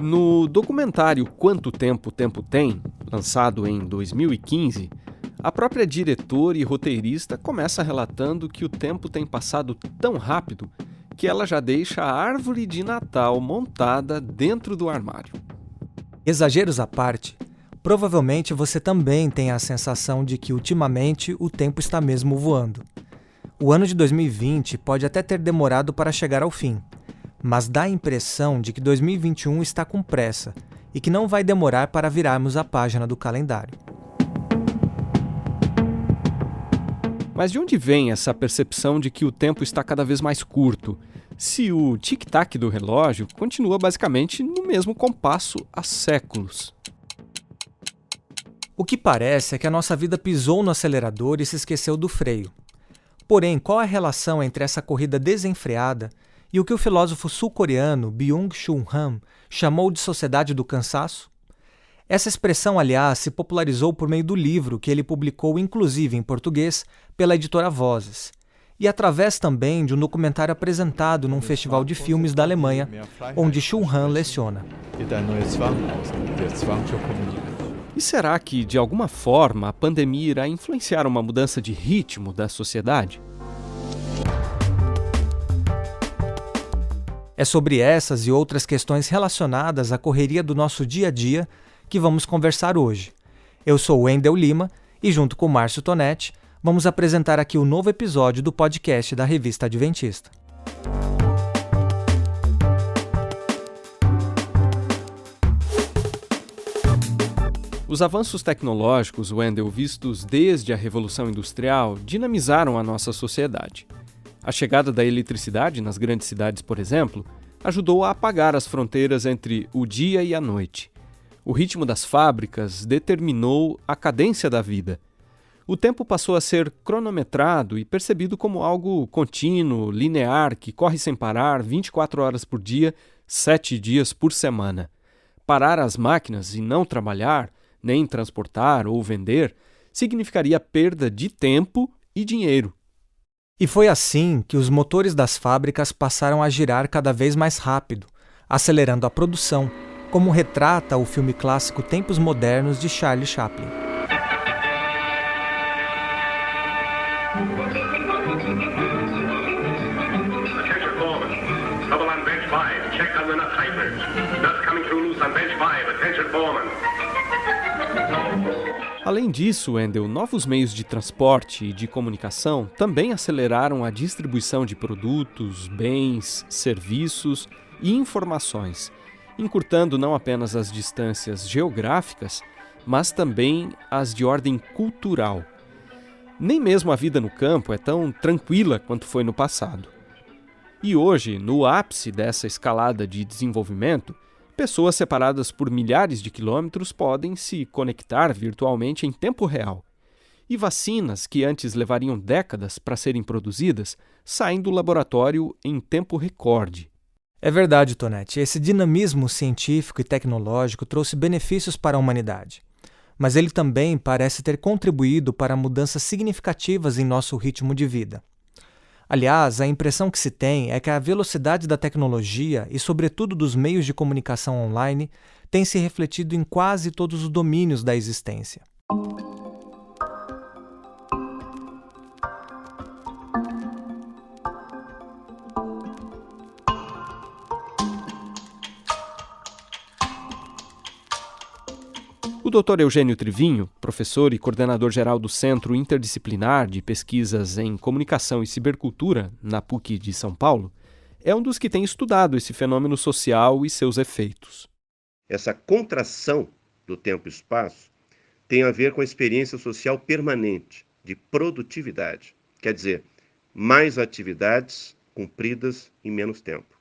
No documentário Quanto Tempo o Tempo Tem, lançado em 2015, a própria diretora e roteirista começa relatando que o tempo tem passado tão rápido que ela já deixa a árvore de Natal montada dentro do armário. Exageros à parte, provavelmente você também tem a sensação de que ultimamente o tempo está mesmo voando. O ano de 2020 pode até ter demorado para chegar ao fim, mas dá a impressão de que 2021 está com pressa e que não vai demorar para virarmos a página do calendário. Mas de onde vem essa percepção de que o tempo está cada vez mais curto, se o tic-tac do relógio continua basicamente no mesmo compasso há séculos? O que parece é que a nossa vida pisou no acelerador e se esqueceu do freio. Porém, qual é a relação entre essa corrida desenfreada e o que o filósofo sul-coreano Byung-Chul Han chamou de sociedade do cansaço? Essa expressão, aliás, se popularizou por meio do livro que ele publicou, inclusive em português, pela editora Vozes, e através também de um documentário apresentado num festival de filmes da Alemanha, onde Chul Han leciona. E será que, de alguma forma, a pandemia irá influenciar uma mudança de ritmo da sociedade? É sobre essas e outras questões relacionadas à correria do nosso dia a dia que vamos conversar hoje. Eu sou Wendel Lima e, junto com Márcio Tonetti, vamos apresentar aqui o novo episódio do podcast da Revista Adventista. Os avanços tecnológicos, Wendel, vistos desde a Revolução Industrial, dinamizaram a nossa sociedade. A chegada da eletricidade nas grandes cidades, por exemplo, ajudou a apagar as fronteiras entre o dia e a noite. O ritmo das fábricas determinou a cadência da vida. O tempo passou a ser cronometrado e percebido como algo contínuo, linear, que corre sem parar 24 horas por dia, 7 dias por semana. Parar as máquinas e não trabalhar, nem transportar ou vender, significaria perda de tempo e dinheiro. E foi assim que os motores das fábricas passaram a girar cada vez mais rápido, acelerando a produção, como retrata o filme clássico Tempos Modernos de Charlie Chaplin. Attention foreman. Trouble on bench 5. Check on the nut tightness. Nuts coming through loose on bench 5. Attention foreman. Além disso, Wendel, novos meios de transporte e de comunicação também aceleraram a distribuição de produtos, bens, serviços e informações, encurtando não apenas as distâncias geográficas, mas também as de ordem cultural. Nem mesmo a vida no campo é tão tranquila quanto foi no passado. E hoje, no ápice dessa escalada de desenvolvimento, pessoas separadas por milhares de quilômetros podem se conectar virtualmente em tempo real. E vacinas que antes levariam décadas para serem produzidas saem do laboratório em tempo recorde. É verdade, Tonetti. Esse dinamismo científico e tecnológico trouxe benefícios para a humanidade. Mas ele também parece ter contribuído para mudanças significativas em nosso ritmo de vida. Aliás, a impressão que se tem é que a velocidade da tecnologia e, sobretudo, dos meios de comunicação online tem se refletido em quase todos os domínios da existência. O Dr. Eugênio Trivinho, professor e coordenador geral do Centro Interdisciplinar de Pesquisas em Comunicação e Cibercultura, na PUC de São Paulo, é um dos que tem estudado esse fenômeno social e seus efeitos. Essa contração do tempo e espaço tem a ver com a experiência social permanente de produtividade. Quer dizer, mais atividades cumpridas em menos tempo.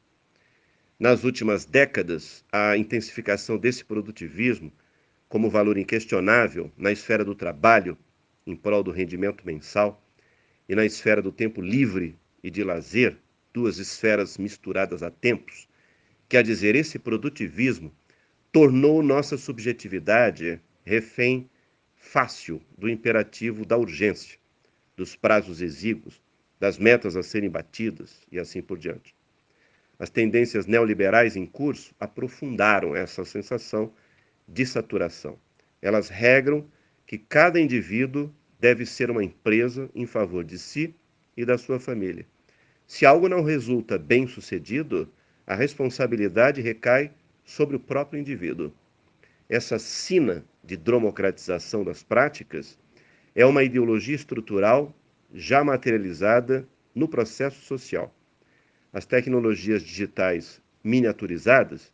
Nas últimas décadas, a intensificação desse produtivismo como valor inquestionável na esfera do trabalho, em prol do rendimento mensal, e na esfera do tempo livre e de lazer, duas esferas misturadas há tempos, quer dizer, esse produtivismo tornou nossa subjetividade refém fácil do imperativo da urgência, dos prazos exíguos, das metas a serem batidas e assim por diante. As tendências neoliberais em curso aprofundaram essa sensação de saturação. Elas regram que cada indivíduo deve ser uma empresa em favor de si e da sua família. Se algo não resulta bem-sucedido, a responsabilidade recai sobre o próprio indivíduo. Essa sina de democratização das práticas é uma ideologia estrutural já materializada no processo social. As tecnologias digitais miniaturizadas,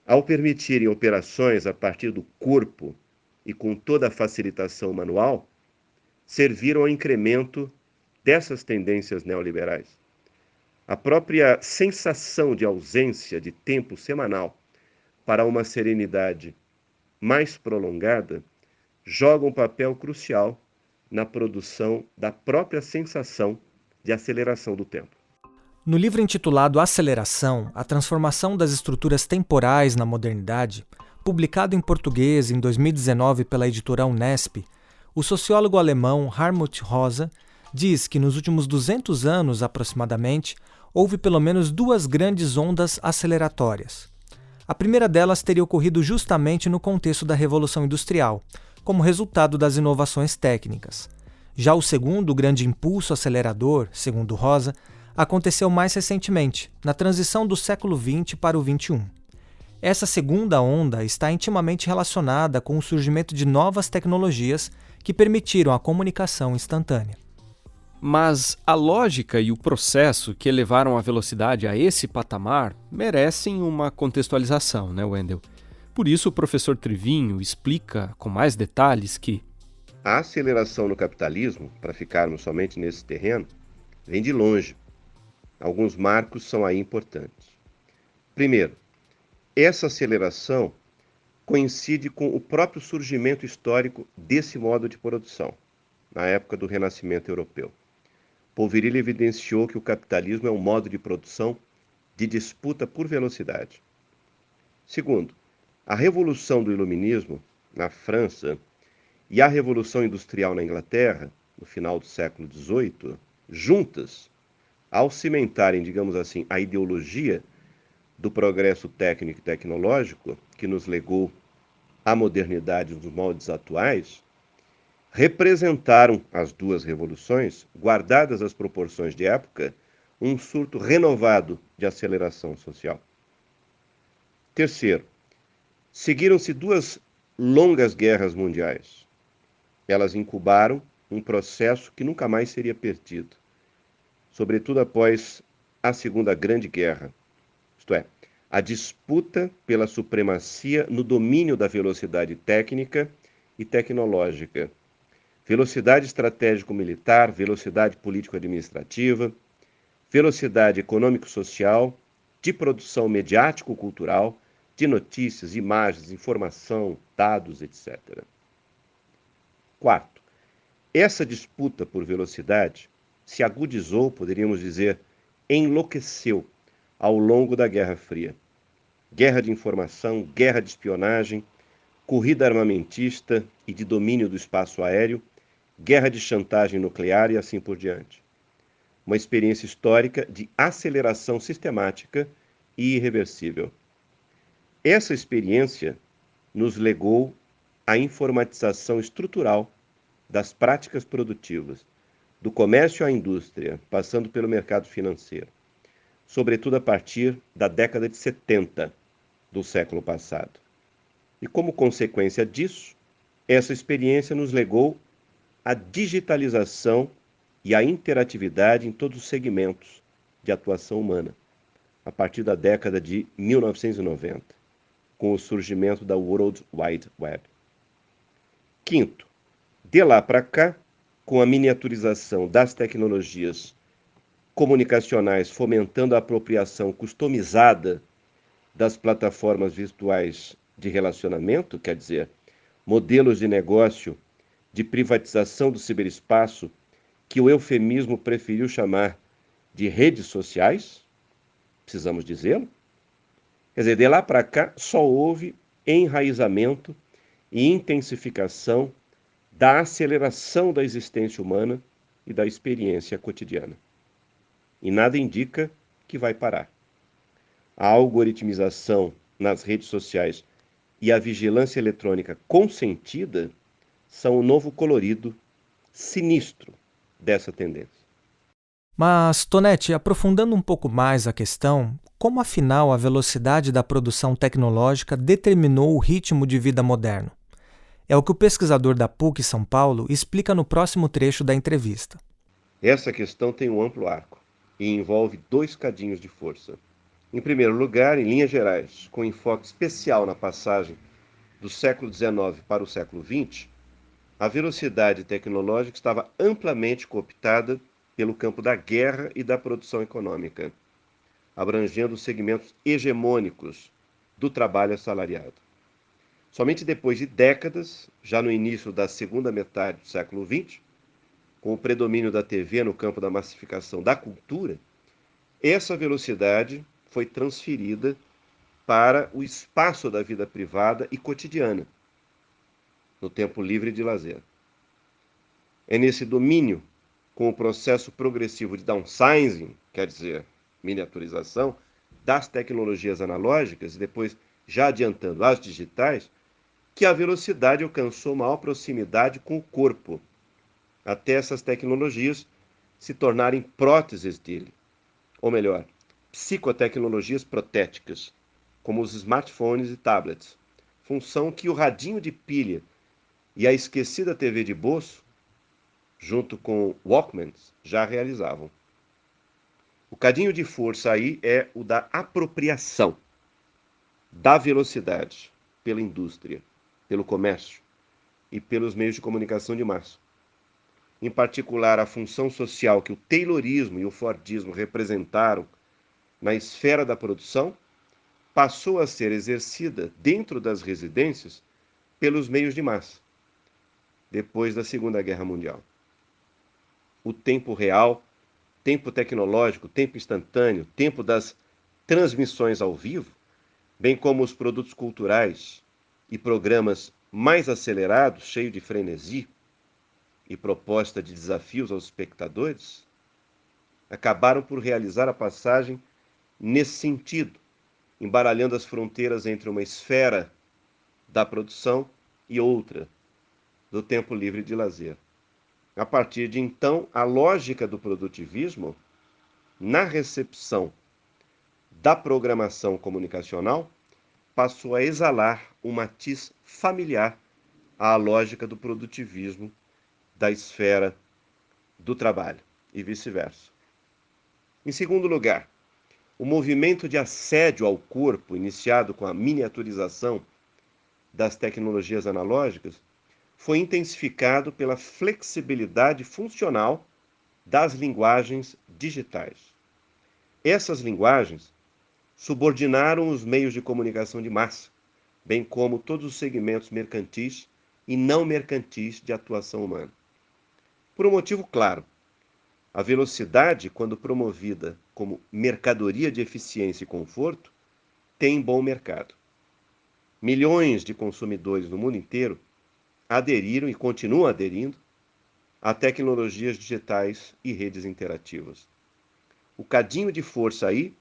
ao permitirem operações a partir do corpo e com toda a facilitação manual, serviram ao incremento dessas tendências neoliberais. A própria sensação de ausência de tempo semanal para uma serenidade mais prolongada joga um papel crucial na produção da própria sensação de aceleração do tempo. No livro intitulado Aceleração, a transformação das estruturas temporais na modernidade, publicado em português em 2019 pela editora Unesp, o sociólogo alemão Hartmut Rosa diz que nos últimos 200 anos, aproximadamente, houve pelo menos duas grandes ondas aceleratórias. A primeira delas teria ocorrido justamente no contexto da Revolução Industrial, como resultado das inovações técnicas. Já o segundo grande impulso acelerador, segundo Rosa, aconteceu mais recentemente, na transição do século XX para o XXI. Essa segunda onda está intimamente relacionada com o surgimento de novas tecnologias que permitiram a comunicação instantânea. Mas a lógica e o processo que elevaram a velocidade a esse patamar merecem uma contextualização, né, Wendel? Por isso, o professor Trivinho explica com mais detalhes que a aceleração no capitalismo, para ficarmos somente nesse terreno, vem de longe. Alguns marcos são aí importantes. Primeiro, essa aceleração coincide com o próprio surgimento histórico desse modo de produção, na época do Renascimento Europeu. Poveril evidenciou que o capitalismo é um modo de produção de disputa por velocidade. Segundo, a Revolução do Iluminismo, na França, e a Revolução Industrial na Inglaterra, no final do século XVIII, juntas, ao cimentarem, digamos assim, a ideologia do progresso técnico e tecnológico que nos legou a modernidade nos moldes atuais, representaram as duas revoluções, guardadas as proporções de época, um surto renovado de aceleração social. Terceiro, seguiram-se duas longas guerras mundiais. Elas incubaram um processo que nunca mais seria perdido, sobretudo após a Segunda Grande Guerra, isto é, a disputa pela supremacia no domínio da velocidade técnica e tecnológica, velocidade estratégico-militar, velocidade político-administrativa, velocidade econômico-social, de produção mediático-cultural, de notícias, imagens, informação, dados, etc. Quarto, essa disputa por velocidade se agudizou, poderíamos dizer, enlouqueceu ao longo da Guerra Fria. Guerra de informação, guerra de espionagem, corrida armamentista e de domínio do espaço aéreo, guerra de chantagem nuclear e assim por diante. Uma experiência histórica de aceleração sistemática e irreversível. Essa experiência nos legou a informatização estrutural das práticas produtivas, do comércio à indústria, passando pelo mercado financeiro, sobretudo a partir da década de 70 do século passado. E como consequência disso, essa experiência nos legou a digitalização e a interatividade em todos os segmentos de atuação humana, a partir da década de 1990, com o surgimento da World Wide Web. Quinto, de lá para cá, com a miniaturização das tecnologias comunicacionais fomentando a apropriação customizada das plataformas virtuais de relacionamento, quer dizer, modelos de negócio de privatização do ciberespaço, que o eufemismo preferiu chamar de redes sociais, precisamos dizê-lo. Quer dizer, de lá para cá só houve enraizamento e intensificação da aceleração da existência humana e da experiência cotidiana. E nada indica que vai parar. a algoritmização nas redes sociais e a vigilância eletrônica consentida são o novo colorido sinistro dessa tendência. Mas, Tonete, aprofundando um pouco mais a questão, como afinal a velocidade da produção tecnológica determinou o ritmo de vida moderno? É o que o pesquisador da PUC São Paulo explica no próximo trecho da entrevista. Essa questão tem um amplo arco e envolve 2 cadinhos de força. Em primeiro lugar, em linhas gerais, com enfoque especial na passagem do século XIX para o século XX, a velocidade tecnológica estava amplamente cooptada pelo campo da guerra e da produção econômica, abrangendo os segmentos hegemônicos do trabalho assalariado. Somente depois de décadas, já no início da segunda metade do século XX, com o predomínio da TV no campo da massificação da cultura, essa velocidade foi transferida para o espaço da vida privada e cotidiana, no tempo livre de lazer. É nesse domínio, com o processo progressivo de downsizing, quer dizer, miniaturização, das tecnologias analógicas e depois já adiantando as digitais, que a velocidade alcançou maior proximidade com o corpo, até essas tecnologias se tornarem próteses dele, ou melhor, psicotecnologias protéticas, como os smartphones e tablets, função que o radinho de pilha e a esquecida TV de bolso, junto com Walkmans, já realizavam. O cadinho de força aí é o da apropriação da velocidade pela indústria, pelo comércio e pelos meios de comunicação de massa. Em particular, a função social que o Taylorismo e o Fordismo representaram na esfera da produção passou a ser exercida dentro das residências pelos meios de massa, depois da Segunda Guerra Mundial. O tempo real, tempo tecnológico, tempo instantâneo, tempo das transmissões ao vivo, bem como os produtos culturais e programas mais acelerados, cheios de frenesi e proposta de desafios aos espectadores, acabaram por realizar a passagem nesse sentido, embaralhando as fronteiras entre uma esfera da produção e outra, do tempo livre de lazer. A partir de então, a lógica do produtivismo, na recepção da programação comunicacional, passou a exalar um matiz familiar à lógica do produtivismo da esfera do trabalho e vice-versa. Em segundo lugar, o movimento de assédio ao corpo, iniciado com a miniaturização das tecnologias analógicas, foi intensificado pela flexibilidade funcional das linguagens digitais. Essas linguagens subordinaram os meios de comunicação de massa, bem como todos os segmentos mercantis e não mercantis de atuação humana. Por um motivo claro, a velocidade, quando promovida como mercadoria de eficiência e conforto, tem bom mercado. Milhões de consumidores no mundo inteiro aderiram e continuam aderindo a tecnologias digitais e redes interativas. O cadinho de força aí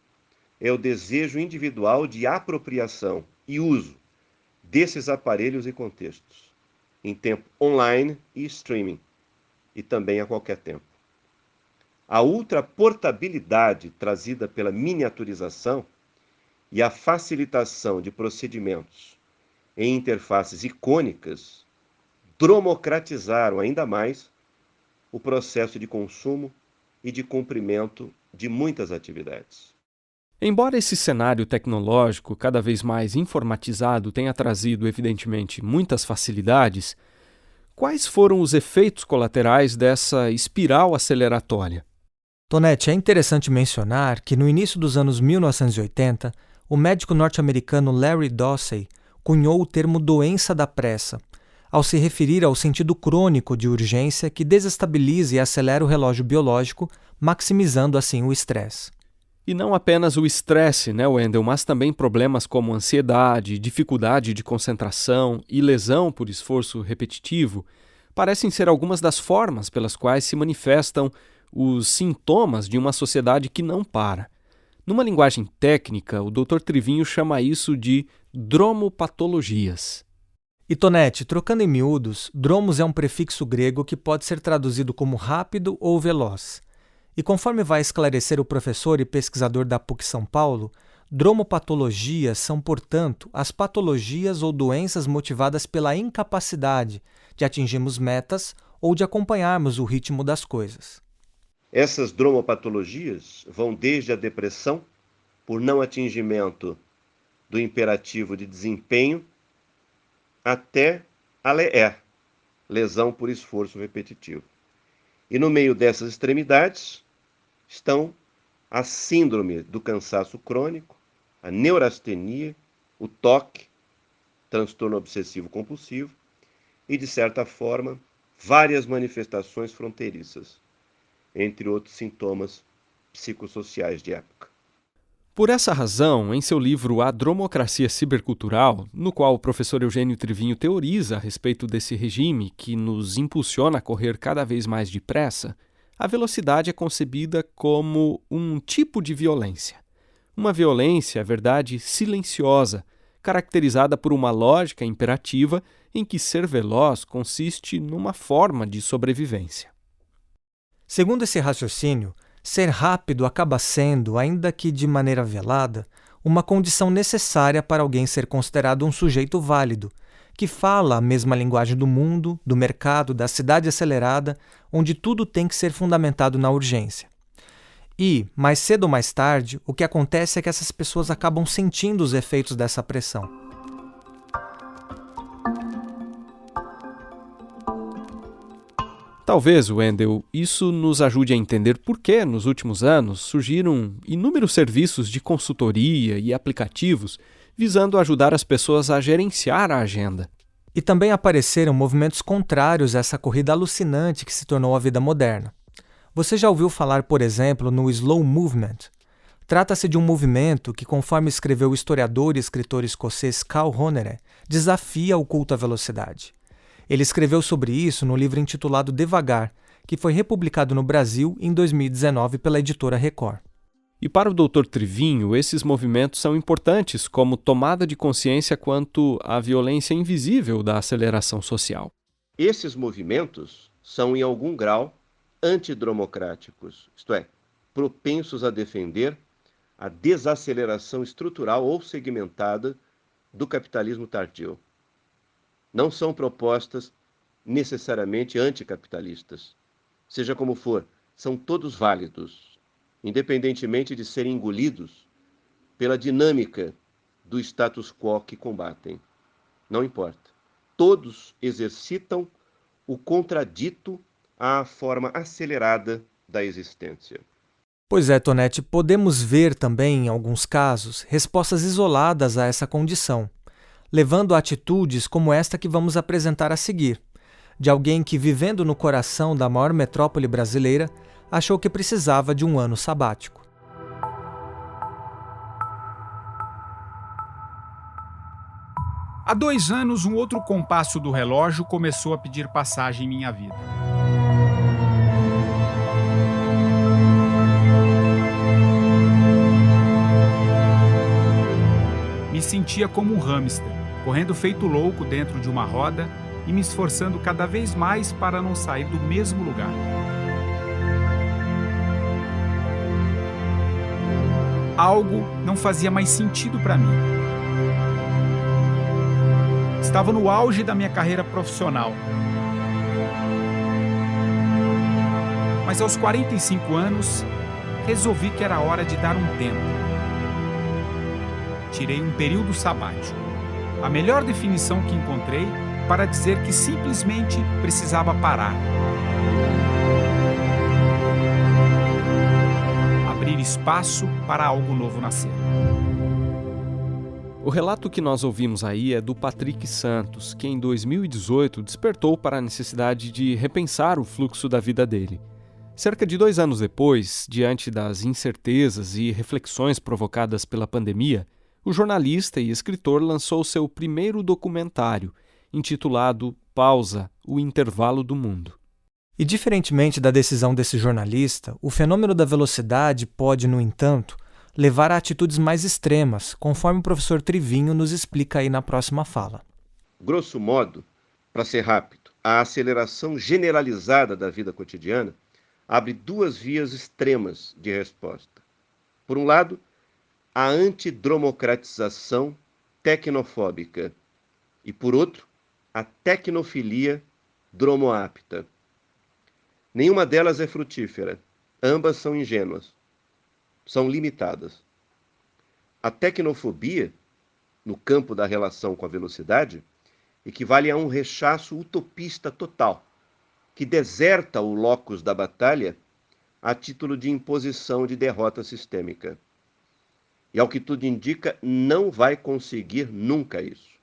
é o desejo individual de apropriação e uso desses aparelhos e contextos, em tempo online e streaming, e também a qualquer tempo. A ultraportabilidade trazida pela miniaturização e a facilitação de procedimentos em interfaces icônicas democratizaram ainda mais o processo de consumo e de cumprimento de muitas atividades. Embora esse cenário tecnológico cada vez mais informatizado tenha trazido, evidentemente, muitas facilidades, quais foram os efeitos colaterais dessa espiral aceleratória? Tonete, é interessante mencionar que no início dos anos 1980, o médico norte-americano Larry Dossey cunhou o termo doença da pressa, ao se referir ao sentido crônico de urgência que desestabiliza e acelera o relógio biológico, maximizando assim o estresse. E não apenas o estresse, né, Wendel, mas também problemas como ansiedade, dificuldade de concentração e lesão por esforço repetitivo parecem ser algumas das formas pelas quais se manifestam os sintomas de uma sociedade que não para. Numa linguagem técnica, o Dr. Trivinho chama isso de dromopatologias. E Tonete, trocando em miúdos, dromos é um prefixo grego que pode ser traduzido como rápido ou veloz. E conforme vai esclarecer o professor e pesquisador da PUC São Paulo, dromopatologias são, portanto, as patologias ou doenças motivadas pela incapacidade de atingirmos metas ou de acompanharmos o ritmo das coisas. Essas dromopatologias vão desde a depressão, por não atingimento do imperativo de desempenho, até a LER, lesão por esforço repetitivo. E no meio dessas extremidades estão a síndrome do cansaço crônico, a neurastenia, o TOC, transtorno obsessivo compulsivo, e, de certa forma, várias manifestações fronteiriças, entre outros sintomas psicossociais de época. Por essa razão, em seu livro A Dromocracia Cibercultural, no qual o professor Eugênio Trivinho teoriza a respeito desse regime que nos impulsiona a correr cada vez mais depressa, a velocidade é concebida como um tipo de violência. Uma violência, é verdade, silenciosa, caracterizada por uma lógica imperativa em que ser veloz consiste numa forma de sobrevivência. Segundo esse raciocínio, ser rápido acaba sendo, ainda que de maneira velada, uma condição necessária para alguém ser considerado um sujeito válido, que fala a mesma linguagem do mundo, do mercado, da cidade acelerada, onde tudo tem que ser fundamentado na urgência. E, mais cedo ou mais tarde, o que acontece é que essas pessoas acabam sentindo os efeitos dessa pressão. Talvez, Wendel, isso nos ajude a entender por que, nos últimos anos, surgiram inúmeros serviços de consultoria e aplicativos visando ajudar as pessoas a gerenciar a agenda. E também apareceram movimentos contrários a essa corrida alucinante que se tornou a vida moderna. Você já ouviu falar, por exemplo, no Slow Movement? Trata-se de um movimento que, conforme escreveu o historiador e escritor escocês Cal Honore, desafia o culto à velocidade. Ele escreveu sobre isso no livro intitulado Devagar, que foi republicado no Brasil em 2019 pela editora Record. E para o Dr. Trivinho, esses movimentos são importantes como tomada de consciência quanto à violência invisível da aceleração social. Esses movimentos são, em algum grau, antidromocráticos, isto é, propensos a defender a desaceleração estrutural ou segmentada do capitalismo tardio. Não são propostas necessariamente anticapitalistas. Seja como for, são todos válidos, independentemente de serem engolidos pela dinâmica do status quo que combatem. Não importa. Todos exercitam o contradito à forma acelerada da existência. Pois é, Tonete, podemos ver também, em alguns casos, respostas isoladas a essa condição, levando a atitudes como esta que vamos apresentar a seguir, de alguém que, vivendo no coração da maior metrópole brasileira, achou que precisava de um ano sabático. Há 2 anos, um outro compasso do relógio começou a pedir passagem em minha vida. Me sentia como um hamster, correndo feito louco dentro de uma roda e me esforçando cada vez mais para não sair do mesmo lugar. Algo não fazia mais sentido para mim. Estava no auge da minha carreira profissional. Mas aos 45 anos, resolvi que era hora de dar um tempo. Tirei um período sabático. A melhor definição que encontrei para dizer que simplesmente precisava parar. Abrir espaço para algo novo nascer. O relato que nós ouvimos aí é do Patrick Santos, que em 2018 despertou para a necessidade de repensar o fluxo da vida dele. Cerca de 2 anos depois, diante das incertezas e reflexões provocadas pela pandemia, o jornalista e escritor lançou seu primeiro documentário, intitulado Pausa, o Intervalo do Mundo. E diferentemente da decisão desse jornalista, o fenômeno da velocidade pode, no entanto, levar a atitudes mais extremas, conforme o professor Trivinho nos explica aí na próxima fala. Grosso modo, para ser rápido, a aceleração generalizada da vida cotidiana abre duas vias extremas de resposta. Por um lado, a antidromocratização tecnofóbica e, por outro, a tecnofilia dromoapta. Nenhuma delas é frutífera, ambas são ingênuas, são limitadas. A tecnofobia, no campo da relação com a velocidade, equivale a um rechaço utopista total, que deserta o locus da batalha a título de imposição de derrota sistêmica. E, ao que tudo indica, não vai conseguir nunca isso.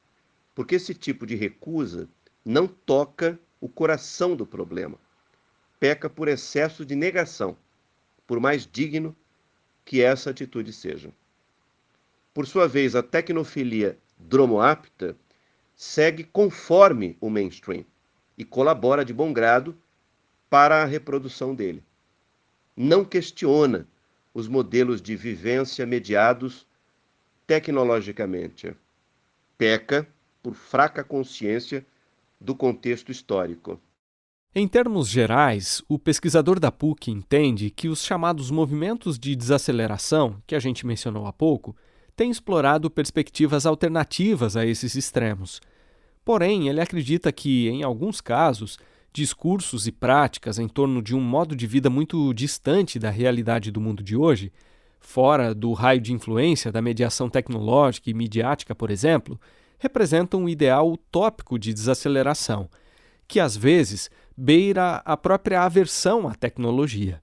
Porque esse tipo de recusa não toca o coração do problema. Peca por excesso de negação, por mais digno que essa atitude seja. Por sua vez, a tecnofilia dromoapta segue conforme o mainstream e colabora de bom grado para a reprodução dele. Não questiona os modelos de vivência mediados tecnologicamente. Peca por fraca consciência do contexto histórico. Em termos gerais, o pesquisador da PUC entende que os chamados movimentos de desaceleração, que a gente mencionou há pouco, têm explorado perspectivas alternativas a esses extremos. Porém, ele acredita que, em alguns casos, discursos e práticas em torno de um modo de vida muito distante da realidade do mundo de hoje, fora do raio de influência da mediação tecnológica e midiática, por exemplo, representam um ideal utópico de desaceleração, que às vezes beira a própria aversão à tecnologia.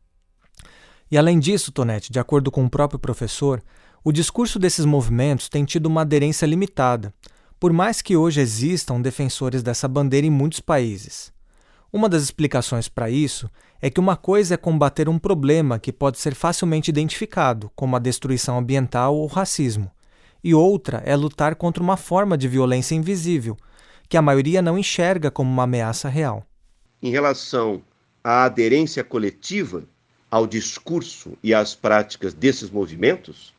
E além disso, Tonetti, de acordo com o próprio professor, o discurso desses movimentos tem tido uma aderência limitada, por mais que hoje existam defensores dessa bandeira em muitos países. Uma das explicações para isso é que uma coisa é combater um problema que pode ser facilmente identificado, como a destruição ambiental ou racismo, e outra é lutar contra uma forma de violência invisível, que a maioria não enxerga como uma ameaça real. Em relação à aderência coletiva ao discurso e às práticas desses movimentos,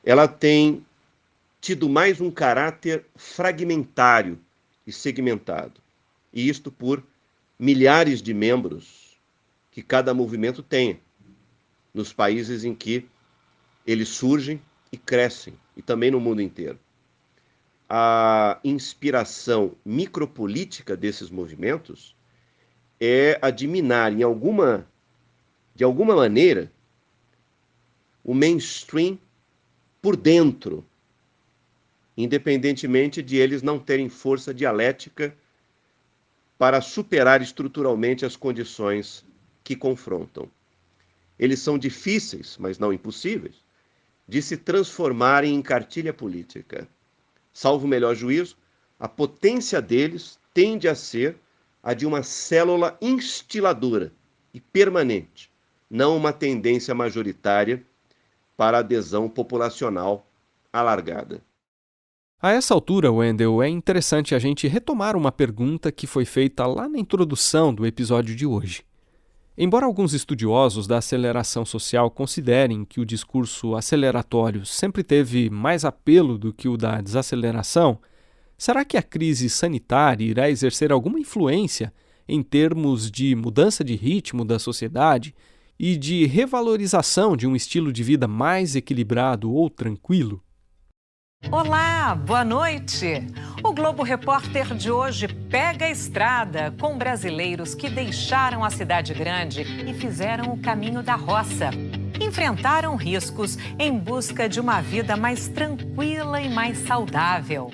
ela tem tido mais um caráter fragmentário e segmentado, e isto por milhares de membros que cada movimento tenha, nos países em que eles surgem e crescem, e também no mundo inteiro. A inspiração micropolítica desses movimentos é a de minar, de alguma maneira, o mainstream por dentro, independentemente de eles não terem força dialética para superar estruturalmente as condições que confrontam. Eles são difíceis, mas não impossíveis, de se transformarem em cartilha política. Salvo o melhor juízo, a potência deles tende a ser a de uma célula instiladora e permanente, não uma tendência majoritária para adesão populacional alargada. A essa altura, Wendel, é interessante a gente retomar uma pergunta que foi feita lá na introdução do episódio de hoje. Embora alguns estudiosos da aceleração social considerem que o discurso aceleratório sempre teve mais apelo do que o da desaceleração, será que a crise sanitária irá exercer alguma influência em termos de mudança de ritmo da sociedade e de revalorização de um estilo de vida mais equilibrado ou tranquilo? Olá, boa noite! O Globo Repórter de hoje pega a estrada com brasileiros que deixaram a cidade grande e fizeram o caminho da roça. Enfrentaram riscos em busca de uma vida mais tranquila e mais saudável.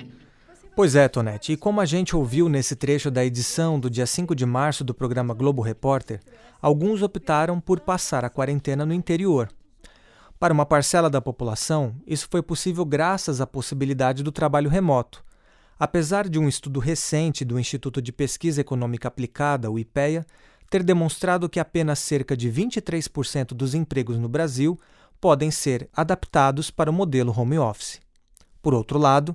Pois é, Tonetti, e como a gente ouviu nesse trecho da edição do dia 5 de março do programa Globo Repórter, alguns optaram por passar a quarentena no interior. Para uma parcela da população, isso foi possível graças à possibilidade do trabalho remoto. Apesar de um estudo recente do Instituto de Pesquisa Econômica Aplicada, o IPEA, ter demonstrado que apenas cerca de 23% dos empregos no Brasil podem ser adaptados para o modelo home office. Por outro lado,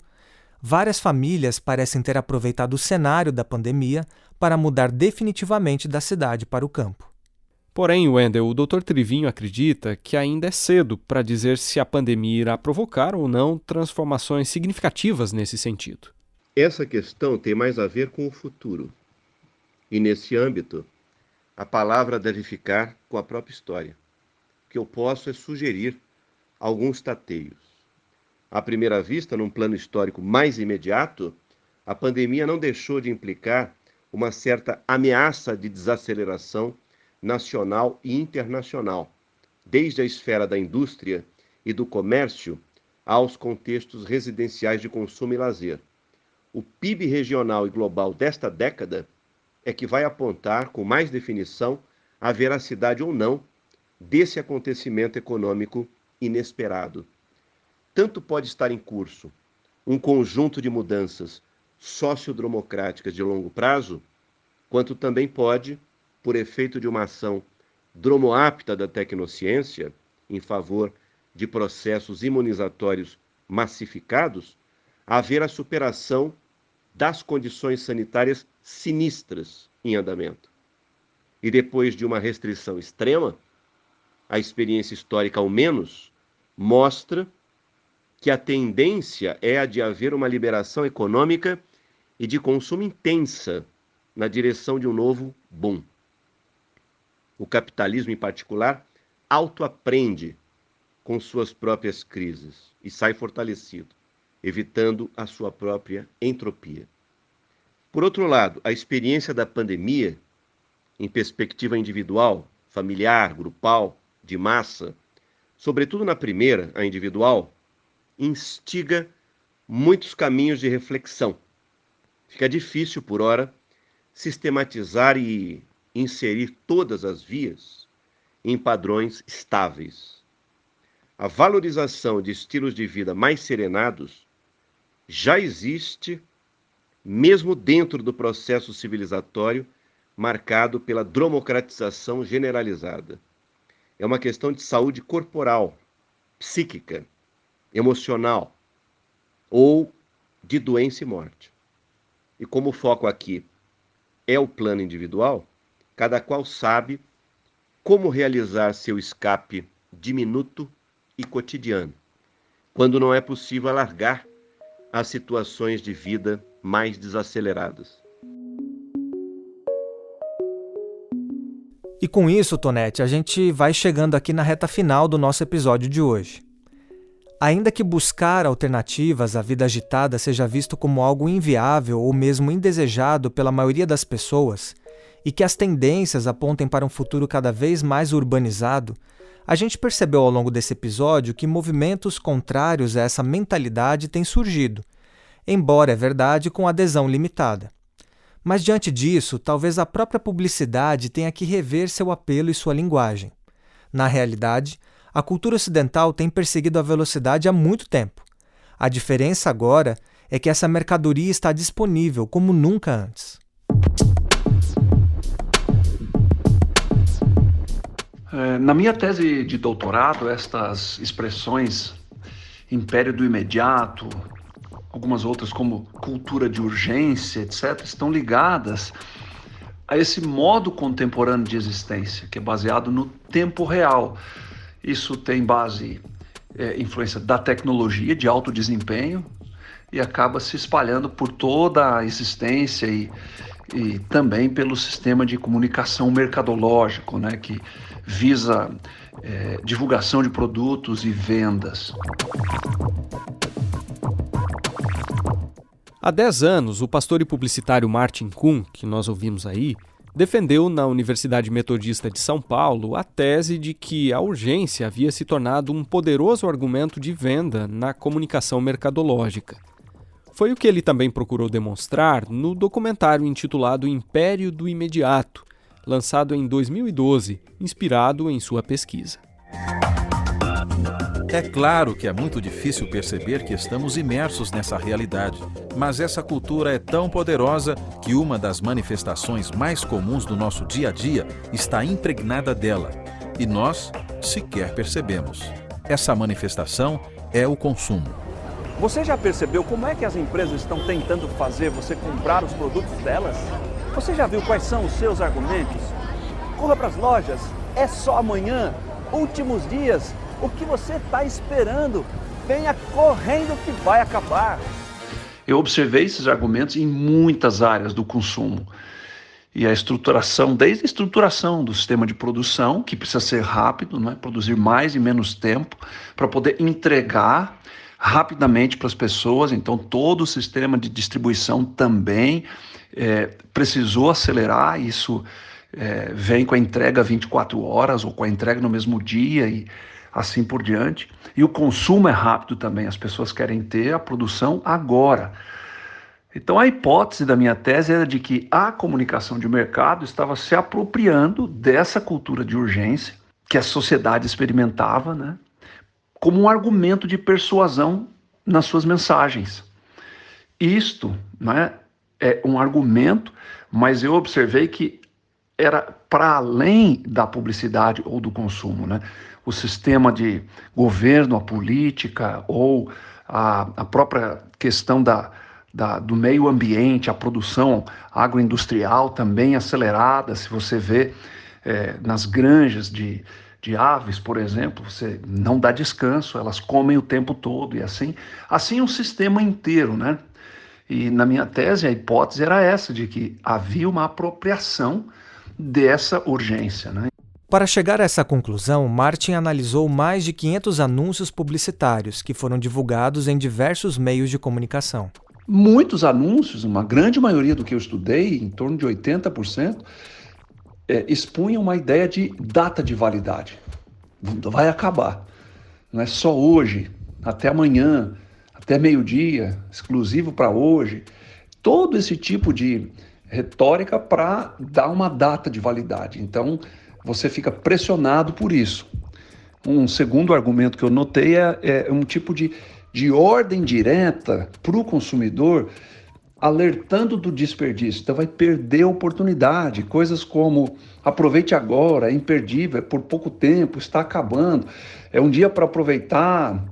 várias famílias parecem ter aproveitado o cenário da pandemia para mudar definitivamente da cidade para o campo. Porém, Wendel, o Dr. Trivinho acredita que ainda é cedo para dizer se a pandemia irá provocar ou não transformações significativas nesse sentido. Essa questão tem mais a ver com o futuro. E nesse âmbito, a palavra deve ficar com a própria história. O que eu posso é sugerir alguns tateios. À primeira vista, num plano histórico mais imediato, a pandemia não deixou de implicar uma certa ameaça de desaceleração nacional e internacional, desde a esfera da indústria e do comércio aos contextos residenciais de consumo e lazer. O PIB regional e global desta década é que vai apontar com mais definição a veracidade ou não desse acontecimento econômico inesperado. Tanto pode estar em curso um conjunto de mudanças sociodemocráticas de longo prazo, quanto também pode, por efeito de uma ação dromoápta da tecnociência em favor de processos imunizatórios massificados, haver a superação das condições sanitárias sinistras em andamento. E depois de uma restrição extrema, a experiência histórica, ao menos, mostra que a tendência é a de haver uma liberação econômica e de consumo intensa na direção de um novo boom. O capitalismo, em particular, autoaprende com suas próprias crises e sai fortalecido, evitando a sua própria entropia. Por outro lado, a experiência da pandemia, em perspectiva individual, familiar, grupal, de massa, sobretudo na primeira, a individual, instiga muitos caminhos de reflexão. Fica difícil, por ora, sistematizar e inserir todas as vias em padrões estáveis. A valorização de estilos de vida mais serenados já existe, mesmo dentro do processo civilizatório marcado pela democratização generalizada. É uma questão de saúde corporal, psíquica, emocional ou de doença e morte. E como o foco aqui é o plano individual, cada qual sabe como realizar seu escape diminuto e cotidiano, quando não é possível alargar as situações de vida mais desaceleradas. E com isso, Tonete, a gente vai chegando aqui na reta final do nosso episódio de hoje. Ainda que buscar alternativas à vida agitada seja visto como algo inviável ou mesmo indesejado pela maioria das pessoas, e que as tendências apontem para um futuro cada vez mais urbanizado, a gente percebeu ao longo desse episódio que movimentos contrários a essa mentalidade têm surgido, embora, é verdade, com adesão limitada. Mas diante disso, talvez a própria publicidade tenha que rever seu apelo e sua linguagem. Na realidade, a cultura ocidental tem perseguido a velocidade há muito tempo. A diferença agora é que essa mercadoria está disponível como nunca antes. Na minha tese de doutorado, estas expressões império do imediato, algumas outras como cultura de urgência, etc., estão ligadas a esse modo contemporâneo de existência, que é baseado no tempo real. Isso tem base, influência da tecnologia de alto desempenho e acaba se espalhando por toda a existência e também pelo sistema de comunicação mercadológico, né, que visa divulgação de produtos e vendas. Há 10 anos, o pastor e publicitário Martin Kuhn, que nós ouvimos aí, defendeu na Universidade Metodista de São Paulo a tese de que a urgência havia se tornado um poderoso argumento de venda na comunicação mercadológica. Foi o que ele também procurou demonstrar no documentário intitulado Império do Imediato, lançado em 2012, inspirado em sua pesquisa. É claro que é muito difícil perceber que estamos imersos nessa realidade, mas essa cultura é tão poderosa que uma das manifestações mais comuns do nosso dia a dia está impregnada dela, e nós sequer percebemos. Essa manifestação é o consumo. Você já percebeu como é que as empresas estão tentando fazer você comprar os produtos delas? Você já viu quais são os seus argumentos? Corra para as lojas, É só amanhã, últimos dias. O que você está esperando? Venha correndo que vai acabar. Eu observei esses argumentos em muitas áreas do consumo. E a estruturação, desde a estruturação do sistema de produção, que precisa ser rápido, não é? Produzir mais em menos tempo, para poder entregar rapidamente para as pessoas. Então, todo o sistema de distribuição também precisou acelerar. Isso vem com a entrega 24 horas ou com a entrega no mesmo dia e assim por diante. E o consumo é rápido também, as pessoas querem ter a produção agora. Então a hipótese da minha tese era de que a comunicação de mercado estava se apropriando dessa cultura de urgência que a sociedade experimentava, né, como um argumento de persuasão nas suas mensagens. Isto, né, é um argumento, mas eu observei que era para além da publicidade ou do consumo, né? O sistema de governo, a política ou a própria questão do meio ambiente, a produção agroindustrial também acelerada. Se você vê nas granjas de aves, por exemplo, você não dá descanso, elas comem o tempo todo e assim um sistema inteiro, né? E na minha tese a hipótese era essa, de que havia uma apropriação dessa urgência, né? Para chegar a essa conclusão, Martin analisou mais de 500 anúncios publicitários que foram divulgados em diversos meios de comunicação. Muitos anúncios, uma grande maioria do que eu estudei, em torno de 80%, expunham uma ideia de data de validade. Vai acabar. Não é só hoje, até amanhã, até meio-dia, exclusivo para hoje. Todo esse tipo de retórica para dar uma data de validade. Então, você fica pressionado por isso. Um segundo argumento que eu notei é um tipo de ordem direta para o consumidor, alertando do desperdício. Então vai perder a oportunidade. Coisas como aproveite agora, é imperdível, é por pouco tempo, está acabando. É um dia para aproveitar,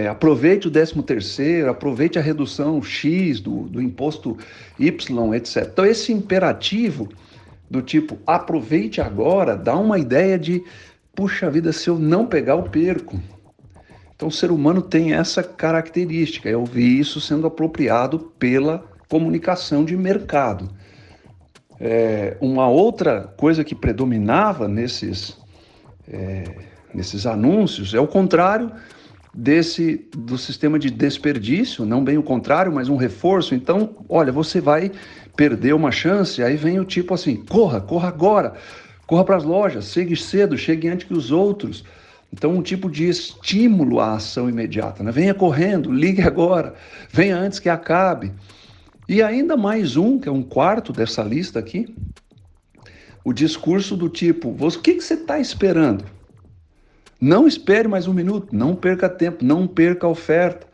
aproveite o 13º, aproveite a redução X do imposto Y, etc. Então esse imperativo do tipo, aproveite agora, dá uma ideia de, puxa vida, se eu não pegar, eu perco. Então o ser humano tem essa característica. Eu vi isso sendo apropriado pela comunicação de mercado. Uma outra coisa que predominava nesses anúncios é o contrário do sistema de desperdício, não bem o contrário, mas um reforço. Então, olha, você vai perder uma chance, aí vem o tipo assim, corra agora, corra para as lojas, chegue cedo, chegue antes que os outros. Então, um tipo de estímulo à ação imediata, né? Venha correndo, ligue agora, venha antes que acabe. E ainda mais que é um quarto dessa lista aqui, o discurso do tipo, o que você está esperando? Não espere mais um minuto, não perca tempo, não perca a oferta.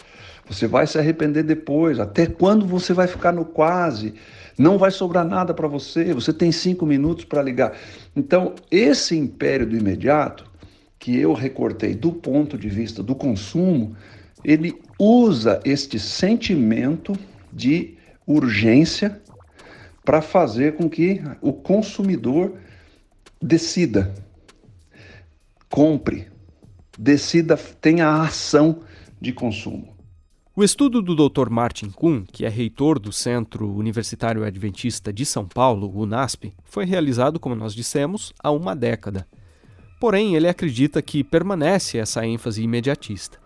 Você vai se arrepender depois. Até quando você vai ficar no quase? Não vai sobrar nada para você, você tem 5 minutos para ligar. Então, esse império do imediato, que eu recortei do ponto de vista do consumo, ele usa este sentimento de urgência para fazer com que o consumidor decida, compre, decida, tenha a ação de consumo. O estudo do Dr. Martin Kuhn, que é reitor do Centro Universitário Adventista de São Paulo, UNASP, foi realizado, como nós dissemos, há uma década. Porém, ele acredita que permanece essa ênfase imediatista.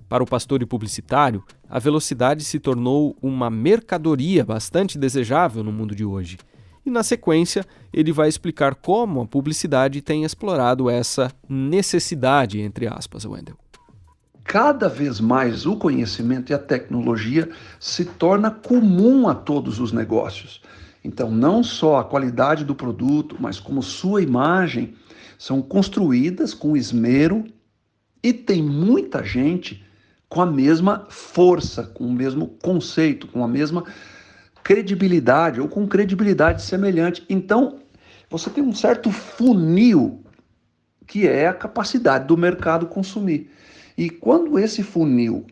Para o pastor e publicitário, a velocidade se tornou uma mercadoria bastante desejável no mundo de hoje. E, na sequência, ele vai explicar como a publicidade tem explorado essa necessidade, entre aspas, Wendel. Cada vez mais o conhecimento e a tecnologia se torna comum a todos os negócios. Então, não só a qualidade do produto, mas como sua imagem, são construídas com esmero e tem muita gente com a mesma força, com o mesmo conceito, com a mesma credibilidade ou com credibilidade semelhante. Então, você tem um certo funil que é a capacidade do mercado consumir. E quando esse funil,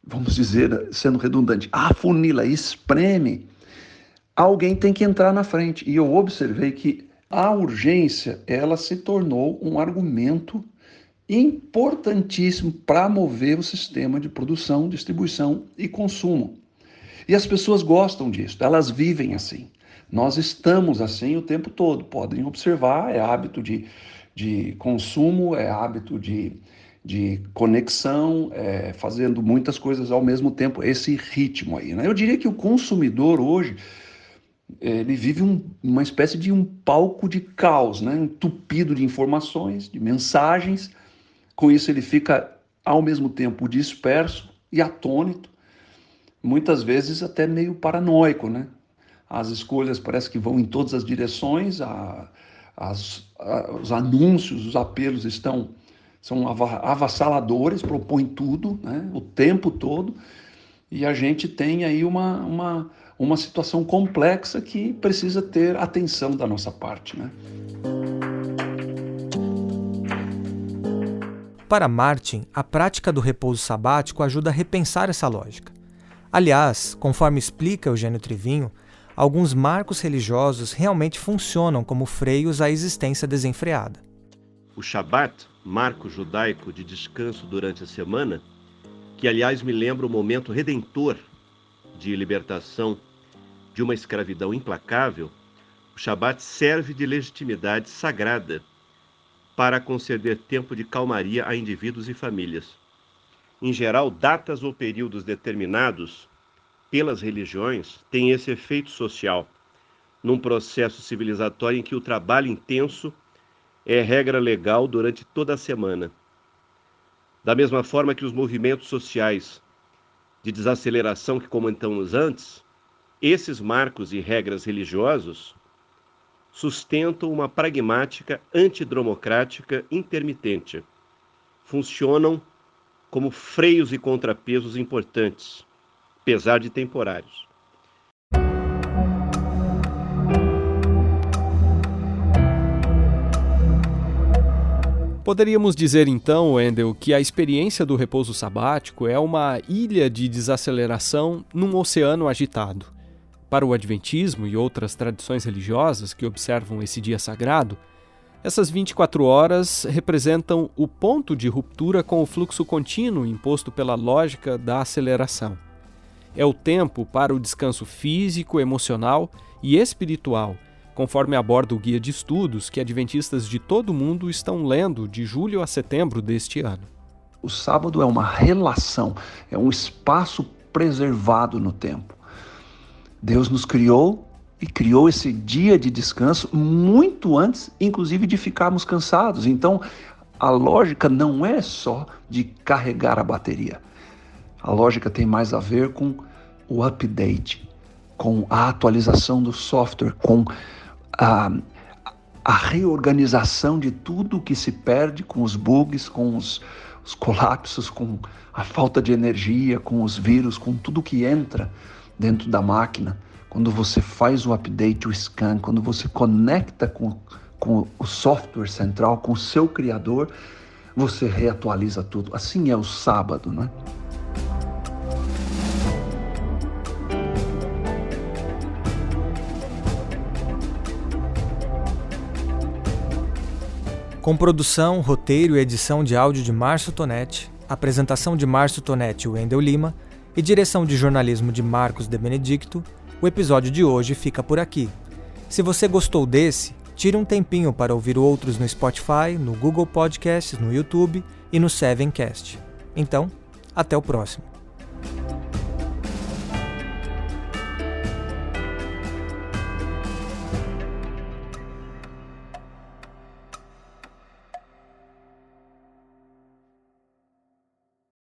vamos dizer, sendo redundante, afunila, espreme, alguém tem que entrar na frente. E eu observei que a urgência, ela se tornou um argumento importantíssimo para mover o sistema de produção, distribuição e consumo. E as pessoas gostam disso, elas vivem assim. Nós estamos assim o tempo todo, podem observar, é hábito de consumo, é hábito de conexão, fazendo muitas coisas ao mesmo tempo, esse ritmo aí, né? Eu diria que o consumidor hoje, ele vive uma espécie de um palco de caos, né? Entupido de informações, de mensagens. Com isso ele fica ao mesmo tempo disperso e atônito, muitas vezes até meio paranoico, né? As escolhas parece que vão em todas as direções, os anúncios, os apelos são avassaladores, propõem tudo, né? O tempo todo, e a gente tem aí uma situação complexa que precisa ter atenção da nossa parte, né? Para Martin, a prática do repouso sabático ajuda a repensar essa lógica. Aliás, conforme explica Eugênio Trivinho, alguns marcos religiosos realmente funcionam como freios à existência desenfreada. O Shabat, marco judaico de descanso durante a semana, que aliás me lembra o momento redentor de libertação de uma escravidão implacável, o Shabat serve de legitimidade sagrada para conceder tempo de calmaria a indivíduos e famílias. Em geral, datas ou períodos determinados pelas religiões têm esse efeito social, num processo civilizatório em que o trabalho intenso é regra legal durante toda a semana. Da mesma forma que os movimentos sociais de desaceleração que comentamos antes, esses marcos e regras religiosos sustentam uma pragmática antidemocrática intermitente. Funcionam como freios e contrapesos importantes, apesar de temporários. Poderíamos dizer então, Wendel, que a experiência do repouso sabático é uma ilha de desaceleração num oceano agitado. Para o Adventismo e outras tradições religiosas que observam esse dia sagrado, essas 24 horas representam o ponto de ruptura com o fluxo contínuo imposto pela lógica da aceleração. É o tempo para o descanso físico, emocional e espiritual, conforme aborda o guia de estudos que adventistas de todo o mundo estão lendo de julho a setembro deste ano. O sábado é uma relação, é um espaço preservado no tempo. Deus nos criou e criou esse dia de descanso muito antes, inclusive, de ficarmos cansados. Então, a lógica não é só de carregar a bateria. A lógica tem mais a ver com o update, com a atualização do software, com a reorganização de tudo que se perde com os bugs, com os colapsos, com a falta de energia, com os vírus, com tudo que entra dentro da máquina. Quando você faz o update, o scan, quando você conecta com o software central, com o seu criador, você reatualiza tudo. Assim é o sábado, né? Com produção, roteiro e edição de áudio de Márcio Tonetti, apresentação de Márcio Tonetti e Wendel Lima e direção de jornalismo de Marcos de Benedicto, o episódio de hoje fica por aqui. Se você gostou desse, tire um tempinho para ouvir outros no Spotify, no Google Podcasts, no YouTube e no Sevencast. Então, até o próximo.